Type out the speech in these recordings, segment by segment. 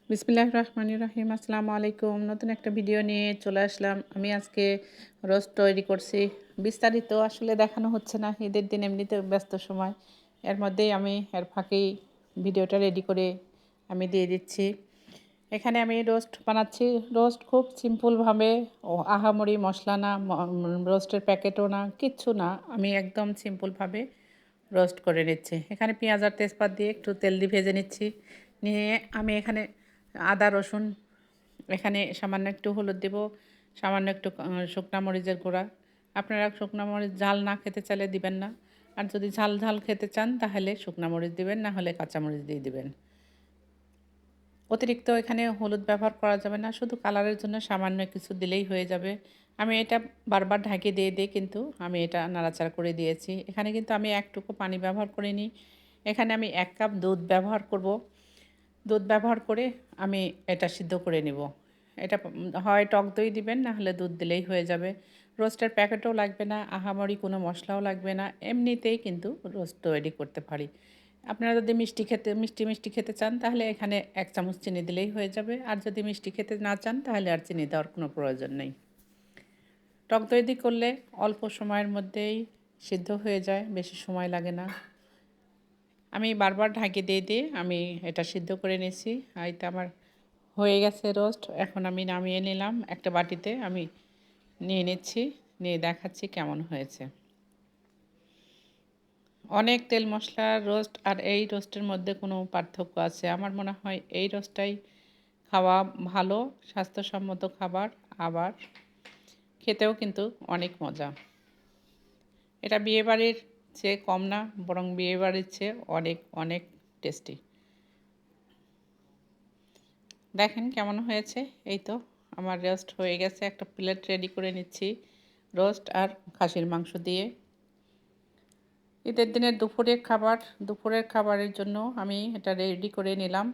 বিসমিল্লাহির রহমানির রহিম। আসসালামু আলাইকুম। নতুন একটা ভিডিও নিয়ে চলে আসলাম। আমি আজকে রোস্ট তৈরি করছি। বিস্তারিত আসলে দেখানো হচ্ছে না, ঈদের দিন এমনিতে ব্যস্ত সময়। এর মধ্যেই আমি এর ফাঁকেই ভিডিওটা রেডি করে আমি দিয়ে দিচ্ছি। এখানে আমি রোস্ট বানাচ্ছি। রোস্ট খুব সিম্পলভাবে, আহামরি মশলা না, রোস্টের প্যাকেটও না, কিচ্ছু না। আমি একদম সিম্পলভাবে রোস্ট করে নিচ্ছি। এখানে পেঁয়াজ আর তেজপাত দিয়ে একটু তেল দিয়ে ভেজে নিচ্ছি। নিয়ে আমি এখানে আদা রসুন, এখানে সামান্য একটু হলুদ দেব, সামান্য একটু শুকনা মরিচের গুঁড়া। আপনারা শুকনা মরিচ ঝাল না খেতে চাইলে দিবেন না, আর যদি ঝাল ঝাল খেতে চান তাহলে শুকনা মরিচ দিবেন, না হলে কাঁচা মরিচ দিয়ে দিবেন। অতিরিক্ত এখানে হলুদ ব্যবহার করা যাবে না, শুধু কালারের জন্য সামান্য কিছু দিলেই হয়ে যাবে। আমি এটা বারবার ঢাকি দিয়ে দিয়ে কিন্তু আমি এটা নাড়াচাড়া করে দিয়েছি। এখানে কিন্তু আমি একটুকু পানি ব্যবহার করিনি। এখানে আমি 1 কাপ দুধ ব্যবহার করব। দুধ ব্যবহার করে আমি এটা সিদ্ধ করে নিব। এটা হয় টক দই দিবেন, না হলে দুধ দিলেই হয়ে যাবে। রোস্টের প্যাকেটও লাগবে না, আহামরি কোনো মশলাও লাগবে না, এমনিতেই কিন্তু রোস্ট তৈরি করতে পারি। আপনারা যদি মিষ্টি খেতে চান তাহলে এখানে 1 চামচ চিনি দিলেই হয়ে যাবে, আর যদি মিষ্টি খেতে না চান তাহলে আর চিনি দেওয়ার কোনো প্রয়োজন নেই। টক দই দিয়ে করলে অল্প সময়ের মধ্যেই সিদ্ধ হয়ে যায়, বেশি সময় লাগে না। আমি বারবার ঢাকি দিয়ে দিয়ে আমি এটা সিদ্ধ করে নিয়েছি। আর এটা আমার হয়ে গেছে রোস্ট। এখন আমি নামিয়ে নিলাম একটা বাটিতে, আমি নিয়ে নিচ্ছি, নিয়ে দেখাচ্ছি কেমন হয়েছে। অনেক তেল মশলার রোস্ট আর এই রোস্টের মধ্যে কোনো পার্থক্য আছে? আমার মনে হয় এই রোস্টটাই খাওয়া ভালো, স্বাস্থ্যসম্মত খাবার, আবার খেতেও কিন্তু অনেক মজা। এটা বিয়েবাড়ির চেয়ে কম না, বরং বিয়েবাড়ির চেয়ে অনেক অনেক টেস্টি। দেখেন কেমন হয়েছে। এই তো আমার রোস্ট হয়ে গেছে। একটা প্লেট রেডি করে নিচ্ছি রোস্ট আর খাসির মাংস দিয়ে। ঈদের দিনের দুপুরের খাবারের জন্য আমি এটা রেডি করে নিলাম।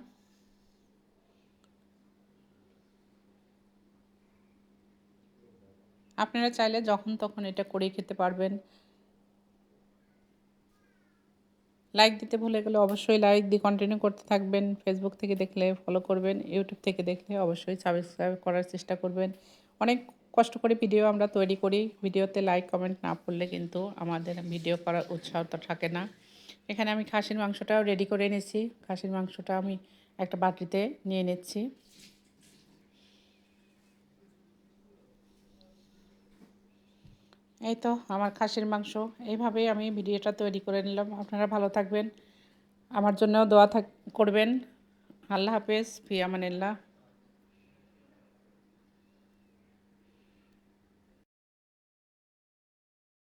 আপনারা চাইলে যখন তখন এটা করে খেতে পারবেন। লাইক দিতে ভুলে গেলে অবশ্যই লাইক দিয়ে কন্টিনিউ করতে থাকবেন। ফেসবুক থেকে দেখলে ফলো করবেন, ইউটিউব থেকে দেখলে অবশ্যই সাবস্ক্রাইব করার চেষ্টা করবেন। অনেক কষ্ট করে ভিডিও আমরা তৈরি করি, ভিডিওতে লাইক কমেন্ট না করলে কিন্তু আমাদের ভিডিও করার উৎসাহটা থাকে না। এখানে আমি খাসির মাংসটাও রেডি করে নিয়েছি। খাসির মাংসটা আমি একটা বাটিতে নিয়ে নিচ্ছি। এই তো আমার খাসির মাংস। এইভাবেই আমি ভিডিওটা তৈরি করে নিলাম। আপনারা ভালো থাকবেন, আমার জন্যও দোয়া করবেন। আল্লাহ হাফেজ, ফি আমানিল্লাহ।